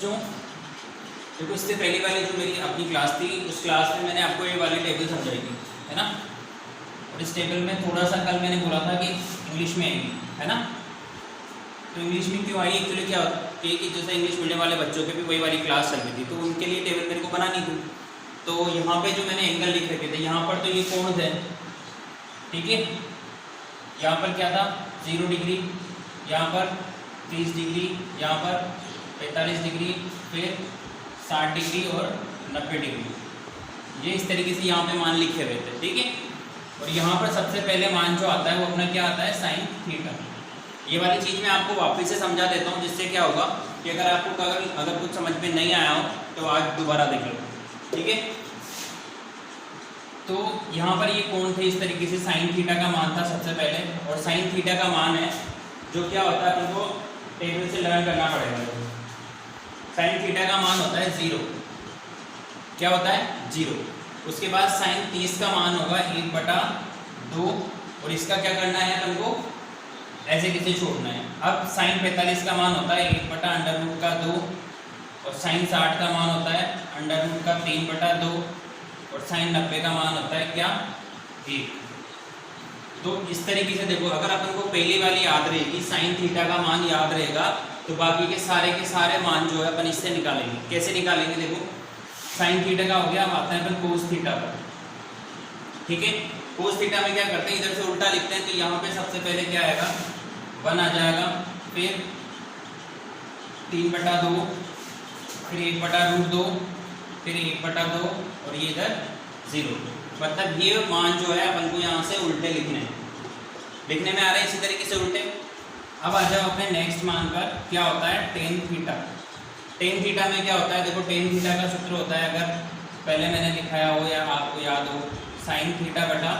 बच्चों देखो, इससे पहली वाली जो मेरी अपनी क्लास थी उस क्लास में मैंने आपको ये वाली टेबल समझाई थी, है ना। और इस टेबल में थोड़ा सा कल मैंने बोला था कि इंग्लिश में आएगी, है ना। तो इंग्लिश में क्यों आई, एक्चुअली क्या होता है कि जैसे इंग्लिश मीडियम वाले बच्चों के भी वही वाली क्लास चल रही थी, तो उनके लिए टेबल मेरे को बनानी थी। तो यहाँ पे जो मैंने एंगल लिख रखे थे, यहाँ पर तो ये कोण थे, ठीक है। यहाँ पर क्या था, 0 डिग्री, यहाँ पर 30 डिग्री, यहाँ पर 45 डिग्री, फिर 60 डिग्री और 90 डिग्री। ये इस तरीके से यहाँ पे मान लिखे हुए थे, ठीक है। और यहाँ पर सबसे पहले मान जो आता है वो अपना क्या आता है, साइन थीटा। ये वाली चीज़ मैं आपको वापस से समझा देता हूँ, जिससे क्या होगा कि अगर आपको अगर कुछ समझ में नहीं आया हो तो आज दोबारा देख लो, ठीक है। तो यहाँ पर ये कोण थे इस तरीके से, साइन थीटा का मान था सबसे पहले, और साइन थीटा का मान है जो क्या होता है तुमको टेबल से लर्न करना पड़ेगा। साइन थीटा का मान होता है 0, क्या होता है 0। उसके बाद साइन 30 का मान होगा 1/2, और इसका क्या करना है तुमको, ऐसे कैसे छोड़ना है। अब साइन 45 का मान होता है 1/√2, और साइन 60 का मान होता है √3/2, और साइन 90 का मान होता है क्या, 1। तो इस तरीके से देखो, अगर अपन को पहली वाली याद रहेगी, साइन थीटा का मान याद रहेगा, तो बाकी के सारे मान जो है अपन इससे निकालेंगे। कैसे निकालेंगे, देखो साइन थीटा का हो गया, अब आता है अपन कोस थीटा पर, ठीक है। कोस थीटा में क्या करते हैं, इधर से उल्टा लिखते हैं, तो यहाँ पे सबसे पहले क्या आएगा, 1 आ जाएगा, फिर 3/2, फिर 1/√2, फिर 1/2, और ये इधर 0। मतलब ये मान जो है अपन को यहाँ से उल्टे लिखने हैं, लिखने में आ रहा है इसी तरीके से उल्टे। अब आ जाओ अपने नेक्स्ट मान पर, क्या होता है टेन थीटा। टेन थीटा में क्या होता है, देखो टेन थीटा का सूत्र होता है, अगर पहले मैंने लिखाया हो या आपको याद हो, साइन थीटा बटा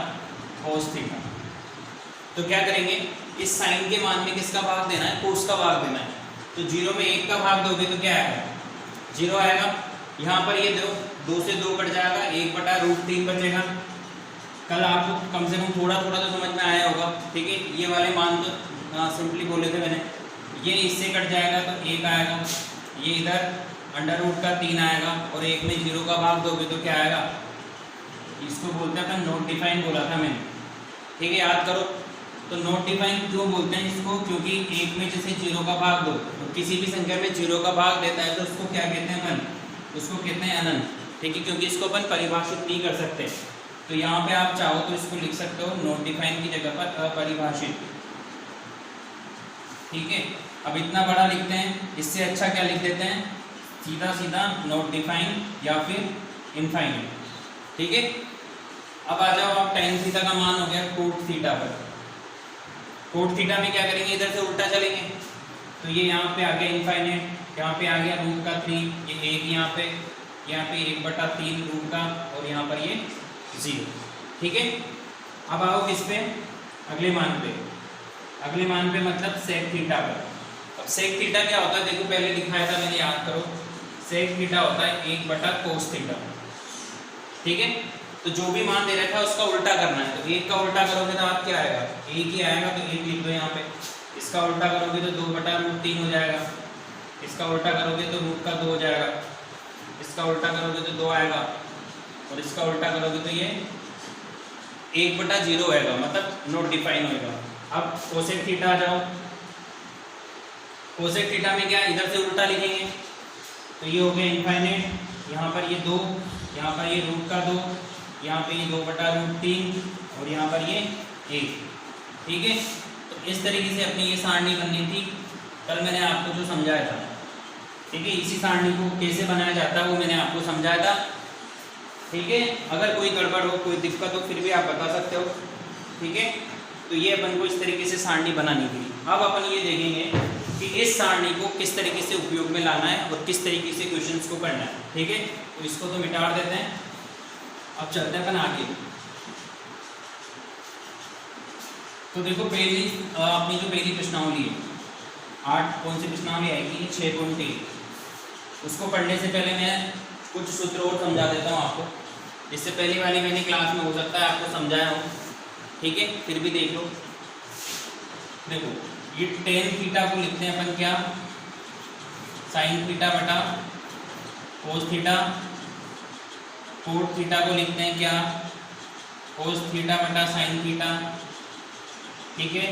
कोस थीटा। तो क्या करेंगे, इस साइन के मान में किसका भाग देना है, कोस का भाग देना है। तो 0 में 1 का भाग दोगे तो क्या आएगा, 0 आएगा। यहाँ पर ये दो 2 से 2 कट जाएगा, 1/√3 बचेगा। कल आपको कम से कम थोड़ा थोड़ा तो समझ में आया होगा, ठीक है। ये वाले मान तो सिंपली बोले थे मैंने, ये इससे कट जाएगा तो 1 आएगा, ये इधर √3 आएगा, और 1 में 0 का भाग दोगे तो क्या आएगा, इसको बोलते हैं अपन नॉट डिफाइन, बोला था मैंने, ठीक है, याद करो। तो नॉट डिफाइन क्यों बोलते हैं इसको, क्योंकि 1 में जैसे 0 का भाग दो, तो किसी भी संख्या में 0 का भाग देता है तो उसको क्या कहते हैं अपन, उसको कहते हैं अनंत, ठीक है, क्योंकि इसको अपन परिभाषित नहीं कर सकते। तो यहाँ पे आप चाहो तो इसको लिख सकते हो नॉट डिफाइन की जगह पर अपरिभाषित, ठीक है। अब इतना बड़ा लिखते हैं, इससे अच्छा क्या लिख देते हैं, सीधा सीधा नॉट डिफाइन या फिर इनफाइनाइट, ठीक है। अब आ जाओ आप, टेन थीटा का मान हो गया कोट थीटा पर। कोट थीटा में क्या करेंगे, इधर से उल्टा चलेंगे, तो ये यहाँ पे आ गया इनफाइनाइट, यहाँ पे आ गया √3, ये 1 यहाँ पे 1/3 रूट का, और यहाँ पर ये 0, ठीक है। अब आओ किस पे, अगले मान पे, अगले मान पे मतलब सेक थीटा पर। अब सेक थीटा क्या होता है, देखो पहले दिखाया था मैंने, याद करो। सेक थीटा होता है 1/cos थीटा, ठीक है। तो जो भी मान दे रखा है उसका उल्टा करना है, तो 1 का उल्टा करोगे तो आप क्या आएगा, 1 ही आएगा, तो 1 लिख दो यहाँ पे। इसका उल्टा करोगे तो 2/√3 हो जाएगा, इसका उल्टा करोगे तो √2 हो जाएगा, इसका उल्टा करोगे तो 2 आएगा, और इसका उल्टा करोगे तो ये 1/0 आएगा, मतलब नॉट डिफाइन होएगा। अब कोसेक थीटा आ जाओ, कोसेक थीटा में क्या, इधर से उल्टा लिखेंगे, तो ये हो गया इनफाइनाइट, यहाँ पर ये 2, यहाँ पर ये √2, यहाँ पे ये 2/√3, और यहाँ पर ये 1, ठीक है। तो इस तरीके से अपनी ये सारणी बननी थी, कल मैंने आपको जो समझाया था, ठीक है। इसी सारणी को कैसे बनाया जाता है वो मैंने आपको समझाया था, ठीक है। अगर कोई गड़बड़ हो, कोई दिक्कत हो, फिर भी आप बता सकते हो, ठीक है। तो ये अपन को इस तरीके से सारणी बनानी थी। अब अपन ये देखेंगे कि इस सारणी को किस तरीके से उपयोग में लाना है और किस तरीके से क्वेश्चंस को करना है, ठीक है। तो इसको तो मिटा देते हैं, अब चलते हैं अपन आगे। तो देखो पहली अपनी जो पहली प्रश्नावली है, 8 कौन सी प्रश्नावली आएगी, 6.1, उसको पढ़ने से पहले मैं कुछ सूत्र और समझा देता हूँ आपको। इससे पहली वाली मैंने क्लास में हो सकता है आपको समझाया हो, ठीक है, फिर भी देख लो। देखो ये टेन थीटा को लिखते हैं अपन क्या, साइन थीटा बटा कोस थीटा, कोट थीटा को लिखते हैं क्या, कोस थीटा बटा साइन थीटा, ठीक है।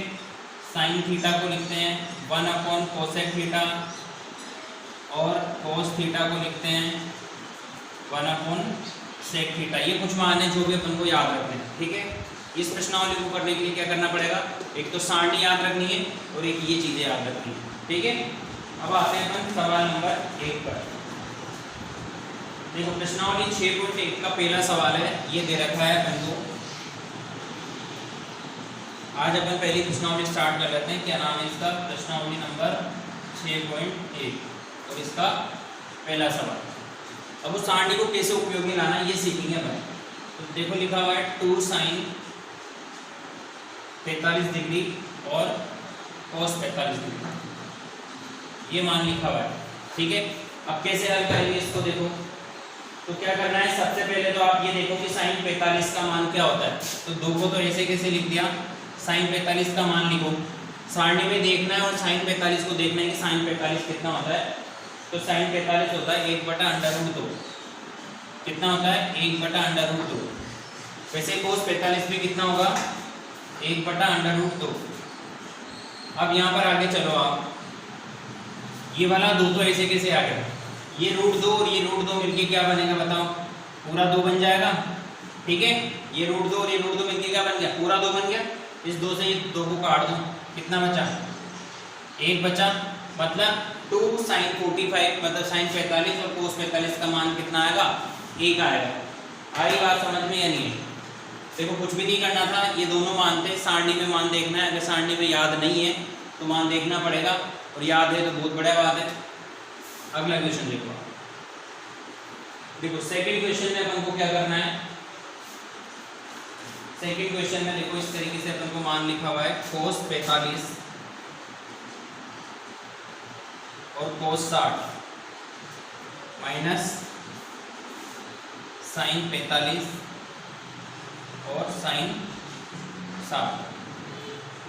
साइन थीटा को लिखते हैं 1/कोसेक थीटा और कोस थीटा को लिखते हैं 1/सेक थीटा। ये कुछ मान है जो भी अपन को याद रखना है, ठीक है। इस प्रश्नावली को करने के लिए क्या करना पड़ेगा, एक तो सारणी याद रखनी है और एक ये चीज़ें याद रखनी है, ठीक है। अब आते हैं अपन सवाल नंबर 1 पर। देखो प्रश्नावली 6.1 का पहला सवाल है, ये दे रखा है अपन को। आज अपन पहली प्रश्नावली स्टार्ट कर लेते हैं। क्या नाम है इसका, प्रश्नावली नंबर 6.1 और इसका पहला सवाल। अब उस सारणी को कैसे उपयोग में लाना ये सीखेंगे अपन। तो देखो लिखा हुआ है 2 sin 45 डिग्री और cos 45 डिग्री, ये मान लिखा हुआ है, ठीक है। अब कैसे हल करेंगे इसको, देखो तो क्या करना है, सबसे पहले तो आप ये देखो कि sin 45 का मान क्या होता है। तो 2 को तो ऐसे कैसे लिख दिया, sin 45 का मान लिखो, सारणी में देखना है और sin 45 को देखना है कि sin 45 कितना होता है। तो sin 45 होता है 1/√2, कितना होता है 1/√2। वैसे cos 45 भी कितना होगा 1/√2। अब यहाँ पर आगे चलो आप, ये वाला 2 तो ऐसे कैसे आ गया, ये √2 और ये √2 मिलके क्या बनेगा बताओ, पूरा 2 बन जाएगा, ठीक है। ये √2 और ये √2 मिलके क्या बन गया, पूरा 2 बन गया। इस 2 से ये 2 को काट दो, कितना बचा 1 बचा, मतलब 2 sin 45 मतलब sin 45 और cos 45 का मान कितना आएगा 1 आएगा। आई बात समझ में या नहीं है। देखो कुछ भी नहीं करना था, ये दोनों मान थे, सारणी में मान देखना है। अगर सारणी में याद नहीं है तो मान देखना पड़ेगा, और याद है तो बहुत बड़ा बात है। अगला क्वेश्चन देखो, देखो सेकंड क्वेश्चन में अपन को क्या करना है। सेकंड क्वेश्चन में देखो इस तरीके से अपन को मान लिखा हुआ है cos 45 और cos 60 माइनस sin 45 और sin 60।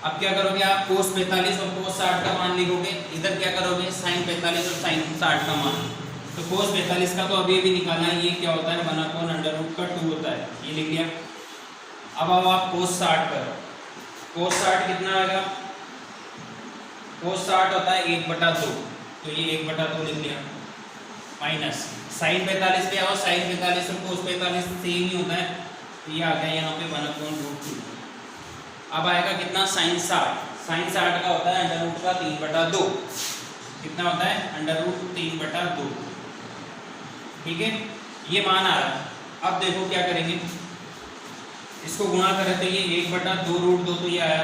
अब क्या करोगे आप, cos 45 और cos 60 का मान लिखोगे, इधर क्या करोगे sin 45 और sin 60 का मान। तो cos 45 का तो अभी भी निकालना है, ये क्या होता है 1/√2 होता है, ये लिख लिया। अब आप cos 60 करो, cos 60 कितना आएगा, cos 60 होता है 1/2, तो ये 1/2 लिख लिया, माइनस sin 45 पे आओ, sin 45 और cos 45 सेम ही होता है, तो ये आ गया यहाँ पे 1/√2। अब आएगा कितना sin 60, sin 60 का होता है √3/2, कितना होता है √3/2, ठीक है। ये मान आ रहा है। अब देखो क्या करेंगे, इसको गुणा करें तो ये 1/2√2 तो ये आया,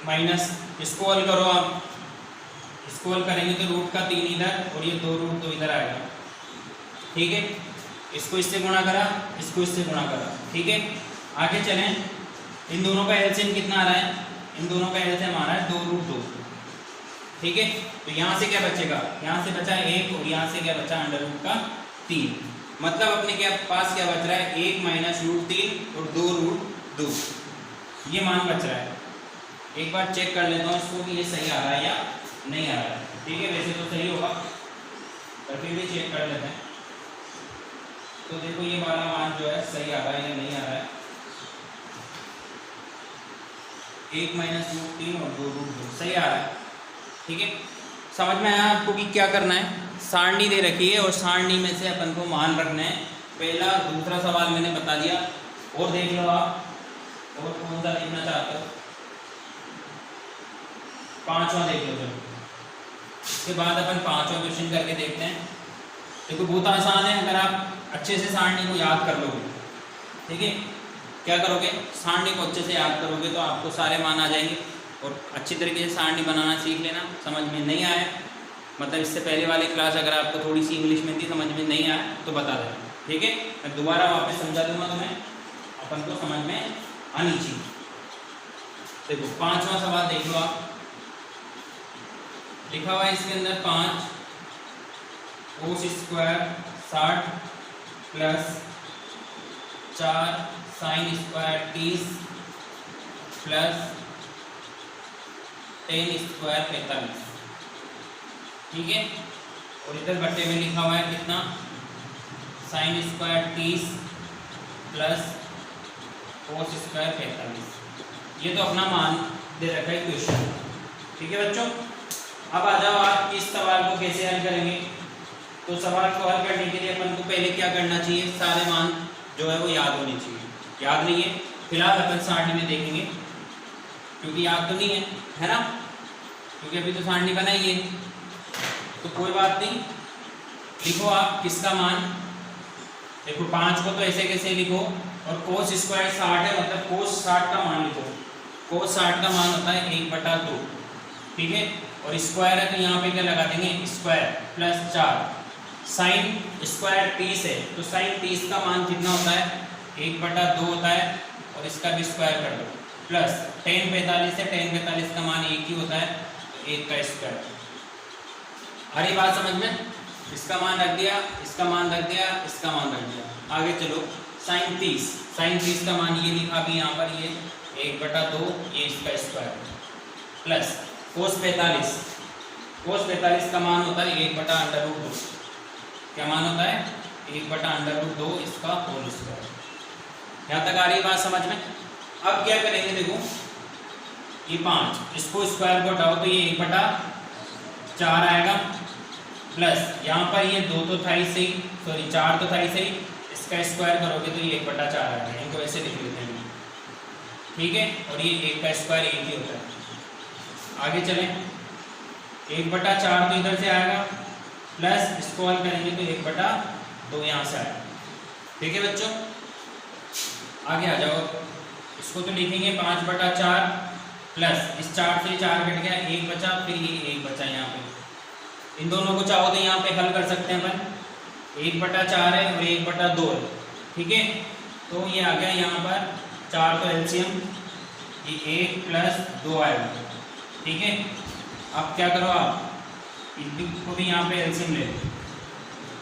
माइनस इसको हल करो आप, इसको हल करेंगे तो √3 इधर और ये 2√2 इधर आएगा, ठीक है। इसको इससे गुणा करा, इसको इससे गुणा करा, ठीक है। आगे चलें, इन दोनों का एलसीएम कितना आ रहा है, इन दोनों का एलसीएम आ रहा है 2√2, ठीक है। तो यहाँ से क्या बचेगा, यहाँ से बचा 1 और यहाँ से क्या बचा √3, मतलब अपने के पास क्या बच रहा है 1 - √3 और 2√2, ये मान बच रहा है। एक बार चेक कर लेता हूँ इसको कि ये सही आ रहा है या नहीं आ रहा है, ठीक है। वैसे तो सही होगा पर फिर भी चेक कर लेते हैं। तो देखो ये वाला मान जो है सही आ रहा है या नहीं आ रहा है, 1 - √3 और 2√2 सही आ रहा है, ठीक है। समझ में आया आपको कि क्या करना है, सारणी दे रखी है और सारणी में से अपन को मान रखना है। पहला दूसरा सवाल मैंने बता दिया, और देख लो आप, और कौन सा देखना चाहते हो, पांचवा देख लो। चलो इसके बाद अपन पांचवा क्वेश्चन करके देखते हैं। देखो बहुत आसान है, अगर आप अच्छे से सारणी को याद कर लोगे, ठीक है। क्या करोगे, सारणी को अच्छे से याद करोगे तो आपको सारे मान आ जाएंगे, और अच्छी तरीके से सारणी बनाना सीख लेना। समझ में नहीं आया, मतलब इससे पहले वाली क्लास अगर आपको थोड़ी सी इंग्लिश में थी, समझ में नहीं आया तो बता देना, ठीक है। मैं दोबारा वापस समझा दूंगा तुम्हें, अपन को समझ में आनी चाहिए। देखो पांचवा सवाल देख लो आप, लिखा हुआ है इसके अंदर 5 cos square 60 plus 4 sin square 30 plus 10 square 45। ठीक है। और इधर बट्टे में लिखा हुआ है कितना, sine square 30 plus cos square 45। ये तो अपना मान दे रखा है क्वेश्चन। ठीक है बच्चों, अब आ जाओ आप इस सवाल को कैसे हल करेंगे। तो सवाल को हल करने के लिए अपन को पहले क्या करना चाहिए, सारे मान जो है वो याद होने चाहिए। याद नहीं है फिलहाल अपन सारणी में देखेंगे, क्योंकि याद तो नहीं है ना, क्योंकि अभी तो सारणी बनाई है। तो कोई बात नहीं, लिखो आप किसका मान। देखो 5 को तो ऐसे कैसे लिखो, और कोस स्क्वायर 60 है, मतलब कोस 60 का मान लिखो। कोस 60 का मान होता है 1/2। ठीक है, और स्क्वायर है तो यहाँ पे क्या लगा देंगे, स्क्वायर प्लस 4। साइन स्क्वायर 30 है, तो साइन 30 का मान कितना होता है, 1/2 होता है, और इसका भी स्क्वायर कर दो। प्लस tan 45 है, tan 45 का मान 1 ही होता है, तो 1 का स्क्वायर। अरे बात समझ में, इसका मान रख दिया, इसका मान रख दिया, इसका मान रख दिया। आगे चलो, साइन 30 का मान ये लिखा भी यहाँ पर, ये 1/2, ये इसका स्क्वायर प्लस कोस 45 का मान होता है 1/√2। क्या मान होता है, 1/√2 इसका होल स्क्वायर। यहाँ तक आ रही बात समझ में। अब क्या करेंगे, देखो ये 5, इसको स्क्वायर को हटाओ तो ये 1/4 आएगा, प्लस यहाँ पर ये 2 तो था ही सही, सॉरी 4 तो था ही सही, इसका स्क्वायर करोगे तो ये 1/4 आएगा। इनको ऐसे लिख लेते हैं, ठीक है। और ये 1 का स्क्वायर 1 ही होता है। आगे चलें, 1/4 तो इधर से आएगा, प्लस इसको हल करेंगे तो 1/2 यहाँ से आएगा। ठीक है बच्चों, आगे आ जाओ। इसको तो लिखेंगे 5/4 प्लस इस 4 से 4 कट गया, 1 बचा, फिर ये 1 बचा यहाँ पे। इन दोनों को चाहो तो यहाँ पे हल कर सकते हैं अपन, 1/4 है और 1/2 है। ठीक है, तो ये आ गया यहाँ पर 4 तो एलसीएम, ये 1 + 2 आएगा। ठीक है, अब क्या करो आप, इसको भी यहाँ पे एलसीएम ले लो।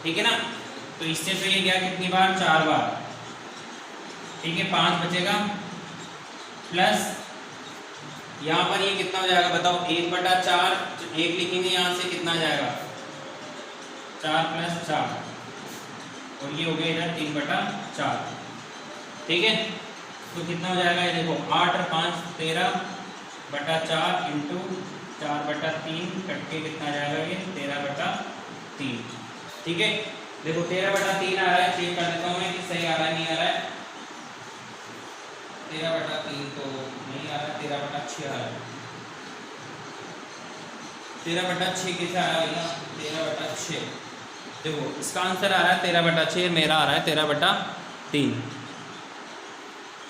ठीक है ना, तो इससे तो ये गया कितनी बार, 4 बार। ठीक है, 5 बचेगा, प्लस यहाँ पर ये कितना हो जाएगा बताओ, 1/4, 1 लिखेंगे यहाँ से, कितना जाएगा 4 + 4, और ये हो गया इधर 3/4। ठीक है, तो कितना हो जाएगा, ये देखो 8 और 5 13/4 इंटू 4/3 कट के कितना जाएगा, ये 13/3। ठीक है, देखो 13/3 आ रहा है, चेक कर लेता हूँ मैं कि सही आ रहा है नहीं आ रहा है। 13/3 तो नहीं आ रहा, 13/6 आ रहा है। 13/6 कैसे आ रहा है भैया, 13/6। देखो इसका आंसर आ रहा है 13/6, मेरा आ रहा है 13/3।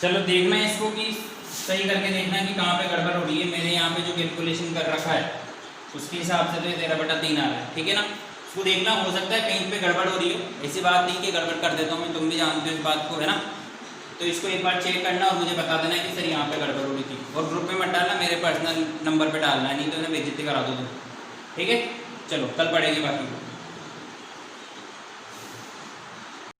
चलो देखना है इसको कि सही करके देखना है कि कहाँ पे गड़बड़ हो रही है। मेरे यहाँ पे जो कैलकुलेशन कर रखा है उसके हिसाब से तो ये 13/3 आ रहा है। ठीक है ना, उसको देखना, हो सकता है कहीं पे गड़बड़ हो रही हो, ऐसी बात नहीं कि गड़बड़ कर देता हूँ मैं, तुम भी जानते हो इस बात को, है ना। तो इसको एक बार चेक करना और मुझे बता देना कि सर यहाँ पे गड़बड़ हो रही थी। और ग्रुप में मत डालना, मेरे पर्सनल नंबर पे डालना है, नहीं तो उन्हें बेइज्जती करा दो तुम। ठीक है, चलो कल पढ़ेंगे बाकी।